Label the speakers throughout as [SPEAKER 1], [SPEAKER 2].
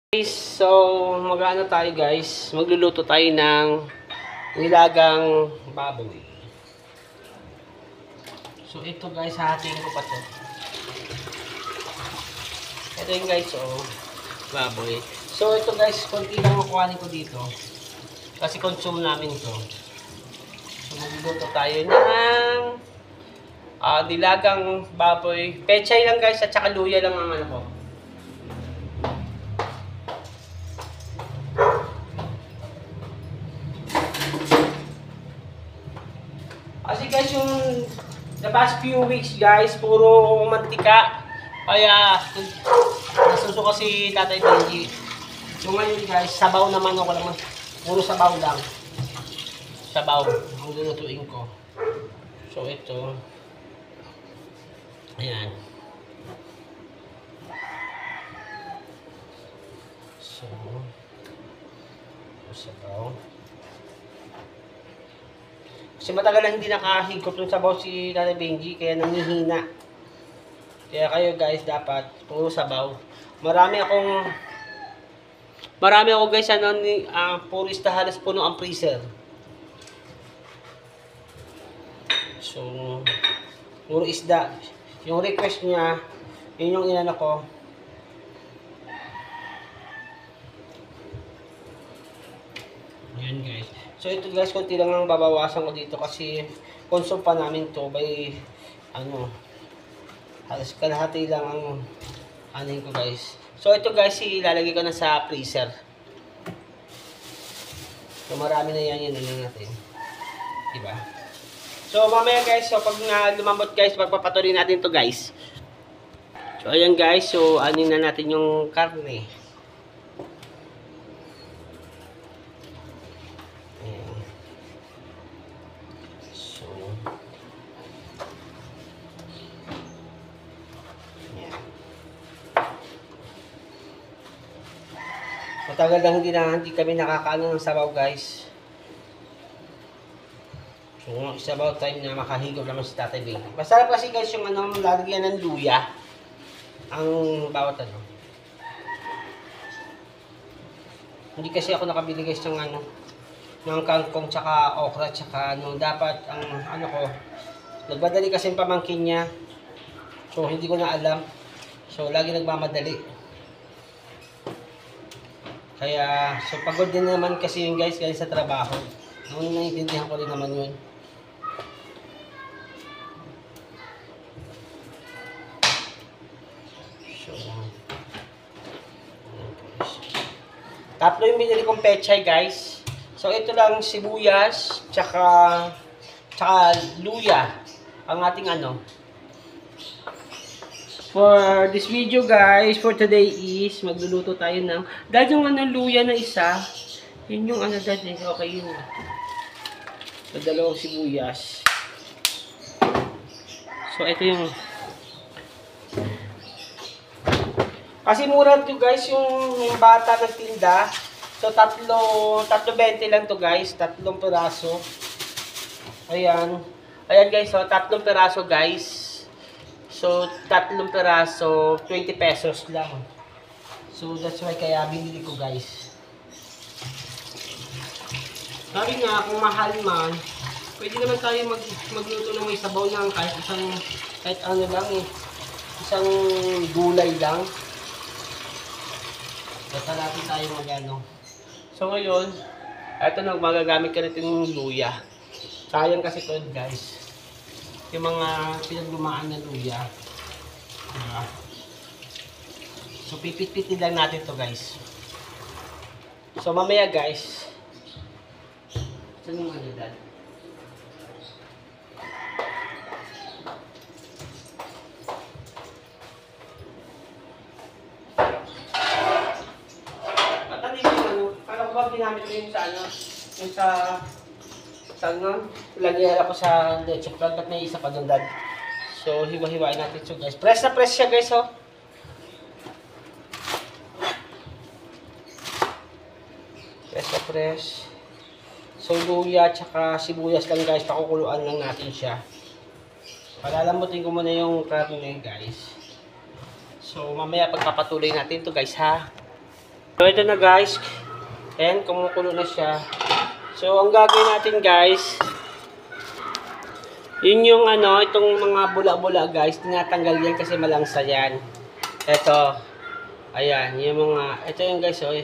[SPEAKER 1] Guys, so mag-ano tayo guys, magluluto tayo ng nilagang baboy. So ito guys, hahatiin ko pa to. Ito yung guys, baboy. So ito guys, konti lang makuhanin ko dito. Kasi consume namin to. So magluluto tayo ng nilagang baboy. Pechay lang guys, at saka luya lang ang ano ko. Kasi guys, yung the past few weeks guys, puro mantika. Kaya, nasusuka si Tatay Benji. So ngayon guys, sabaw naman ako lang. Puro sabaw lang. Sabaw, ang lulutuin ko. So ito. Ayan. So, sabaw. Kasi matagal na hindi nakahigop ng sabaw si Tatay Benji, kaya nanghihina. Kaya kayo guys, dapat puro sabaw. Marami ako guys, puro isda, halos puno ang freezer. So, puro isda. Yung request niya, yun yung inano ko. Ayan guys. So ito guys, konti lang ang babawasan ko dito kasi consume pa namin to by halos kalahati lang ang anin ko guys. So ito guys, ilalagay ko na sa freezer. So marami na yan natin. Diba? So mamaya guys, so pag lumambot guys, pagpapatuloy natin to guys. So ayan guys, so anin na natin yung karne. Matagal lang hindi kami nakakaano ng sabaw guys. So sabaw time na makahigop naman si Tatay Benji. Masarap kasi guys yung lalagyan ng luya. Ang bawat Hindi kasi ako nakabili guys ng kangkong tsaka okra tsaka dapat ang ko. Nagmadali kasi yung pamangkin niya. So hindi ko na alam. So lagi nagmamadali. Kaya, so pagod din naman kasi yun guys sa trabaho. Nung naiintindihan ko rin naman yun. So, tatlo yung binili kong pechay guys. So ito lang sibuyas, tsaka luya. Ang ating For this video guys, for today is magluluto tayo ng dahil yung luya na isa, yun yung dahil okay yun. So dalawang sibuyas. So ito yung kasi mura to guys yung bata nagtinda. So tatlo 20 lang to guys, tatlong piraso. Ayan guys, so tatlong piraso guys. So, tatlong peraso, 20 pesos lang. So, that's why kaya binili ko guys. Sabi nga, kung mahal man, pwede naman tayo magluto ng may sabaw lang kahit isang gulay lang. Basta natin tayo So, ngayon, ito na, magagamit ka natin ng luya. Sayang kasi ito guys. Yung mga pinaglumaan na luya. Diba? So, pipit-pitin lang natin to guys. So, mamaya guys. Saan yung dad? Matali yung parang ko ba ginamit ko yung sa lagyan ako sa leche plan at may isa pa doon dad. So hiwa-hiwain natin ito guys. Press na press siya guys Press na press. So luya tsaka sibuyas lang guys, pakukuluan lang natin siya. Palalambutin ko muna yung karne guys. So mamaya pagpapatuloy natin to guys ha. So ito na guys. Ayan, kumukulo na siya. So ang gagawin natin guys, yun yung ano, itong mga bula-bula guys, tinatanggal yan kasi malangsa yan. Ito, ayan, yung mga, ito yung guys, oh,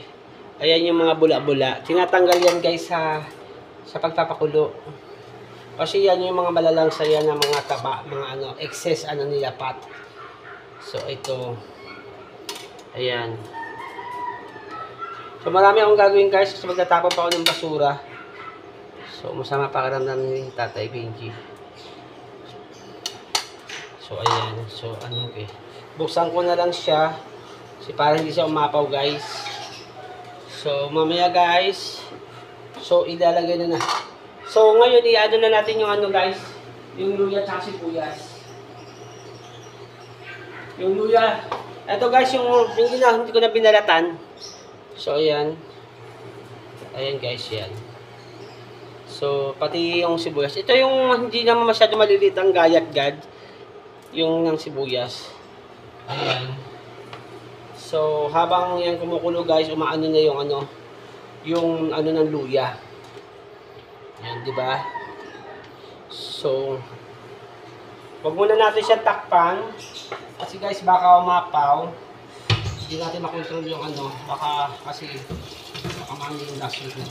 [SPEAKER 1] ayan yung mga bula-bula. Tinatanggal yan guys sa pagpapakulo. Kasi yan yung mga malalangsa yan ng mga taba, mga ano, excess ano nila pat. So ito, ayan. So marami akong gagawin guys kasi magtatapon pa ako ng basura. So masama pakiramdam ni Tatay Benji. So ayan, so ano okay. Buksan ko na lang siya kasi para hindi siya umapaw guys. So mamaya guys, so ilalagay na. So ngayon i-ano na natin yung ano guys, yung luya at sibuyas. Yung luya, ito guys yung hindi ko na binalatan. So, ayan. Ayan guys, yan. So, pati yung sibuyas. Ito yung hindi naman masyado maliliit ang gayat-gad. Yung ng sibuyas. Ayan. So, habang yan kumukulo guys, umaano na yung ano. Yung ano ng luya. Ayan, di ba? So, wag muna natin siya takpan. Kasi guys, baka umapaw. Hindi natin makontrol yung ano, baka kasi baka mali yung last week na.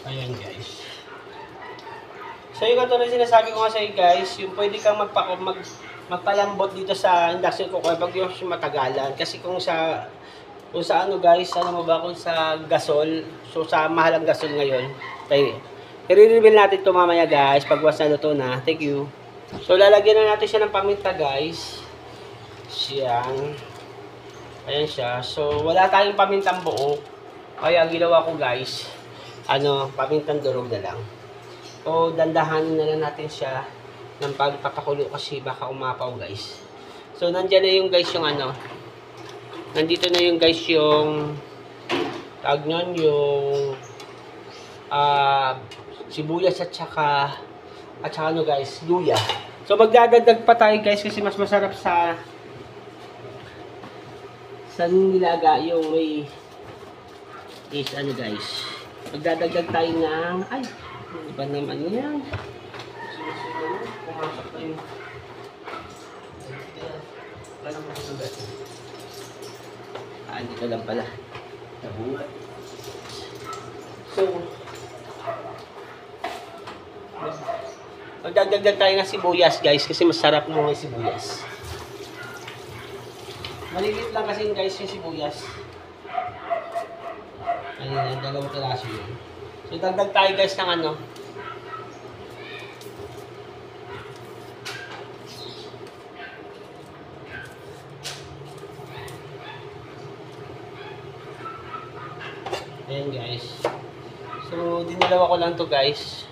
[SPEAKER 1] Ayan guys. So yung katulad sinasabi ko nga sa iyo guys, yung pwede kang magpalambot dito sa induction cooker pag yung matagalan. Kasi kung sa ano guys, ano mo ba, kung sa gasol, so sa mahal ang gasol ngayon, tayo. I-reveal natin ito mamaya guys, pag was na luto na. Thank you. So lalagyan na natin siya ng paminta guys. Siyan. Ayan siya. So wala tayong pamintang buo. Kaya ginawa ko guys, ano, pamintang durog na lang. So dandahanin na lang natin siya ng pagpapakulo kasi baka umapaw guys. So nandiyan na yung guys yung ano. Nandito na yung guys yung tawag nyon yung sibuyas at saka ano guys, luya. So magdadagdag pa tayo guys kasi mas masarap sa nilaga yung may is ano guys. Magdadagdag tayo ng ay, iba naman yan. Pumasok na yung dito lang pala. So magdagdag tayo ng sibuyas guys kasi masarap mo yung sibuyas. Maliit lang kasi guys yung sibuyas. Ayun, dalawang piraso yun. So dagdag tayo guys ng ano. Ayan guys. So dinalawa ko lang to guys.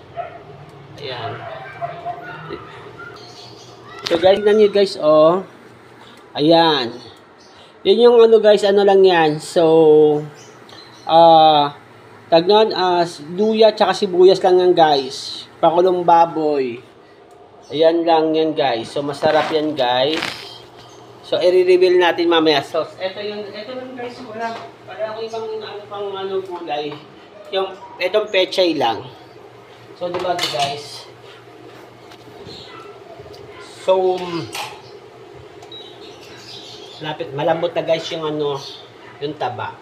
[SPEAKER 1] Ayan. So guys, tignan nyo guys, oh. Ayan. Yun yung ano guys, ano lang yan. So, tagnon, luya tsaka sibuyas lang yan guys. Pakulong baboy. Ayan lang yan guys. So, masarap yan guys. So, i-reveal natin mamaya. So, ito lang guys, wala ako ibang ano gulay. Itong pechay lang. So, diba guys? So, malambot na guys yung ano, yung taba.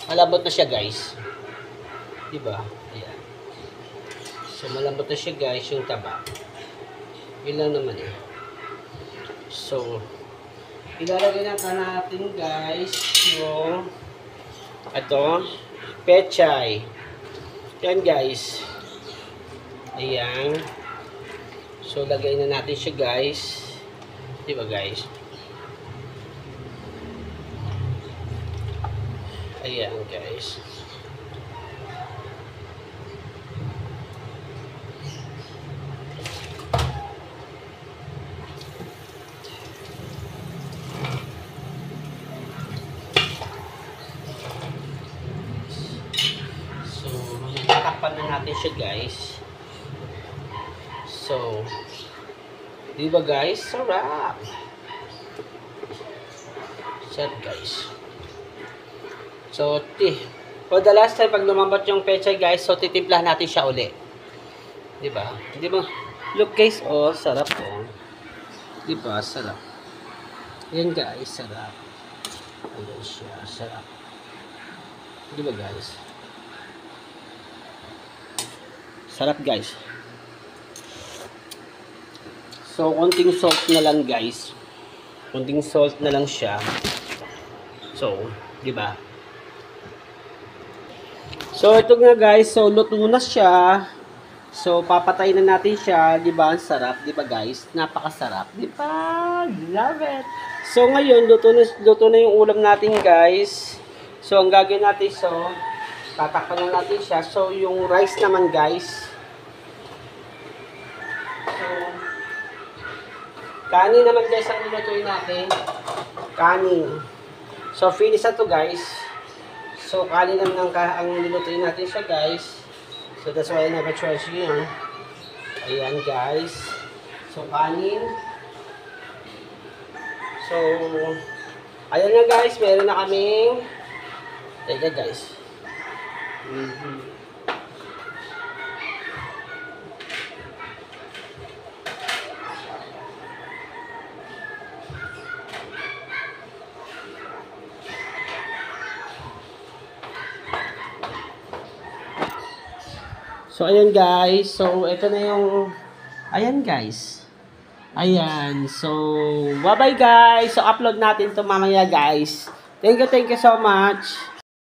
[SPEAKER 1] Malambot na siya guys. Diba? Ayan. So, malambot na siya guys yung taba. Yun lang naman eh. So, ilalagay na natin guys yung ito, pechay. Yan guys. Ayan. So, lagay na natin siya guys. Diba guys? Ayan guys. So, tatakpan na natin siya guys. So, Diba guys? Sarap. Sarap guys. So, for the last time, pag lumambot yung pechay guys, so titimplahan natin siya uli. Diba? Diba? Look guys, oh, sarap oh. Diba? Sarap. Yan guys, sarap. Ayan siya, sarap. Diba guys? Sarap guys. So, konting salt na lang guys. Konting salt na lang siya. So, diba? So, ito nga guys. So, luto na siya. So, papatay na natin siya. Diba? Ang sarap. Diba guys? Napakasarap. Diba? Love it. So, ngayon, luto na yung ulam natin guys. So, ang gagawin natin, so, tatakpan na natin siya. So, yung rice naman guys. So, kanin naman guys ang nilutuin natin. Kanin. So, finish na to guys. So, kanin naman ang nilutuin natin siya guys. So, that's why I never choice yun. Ayan guys. So, kanin. So, ayan na guys. Meron na kaming teka guys. So, ayan guys. So, ito na yung ayan guys. Ayan. So, bye-bye guys. So, upload natin to mamaya guys. Thank you so much.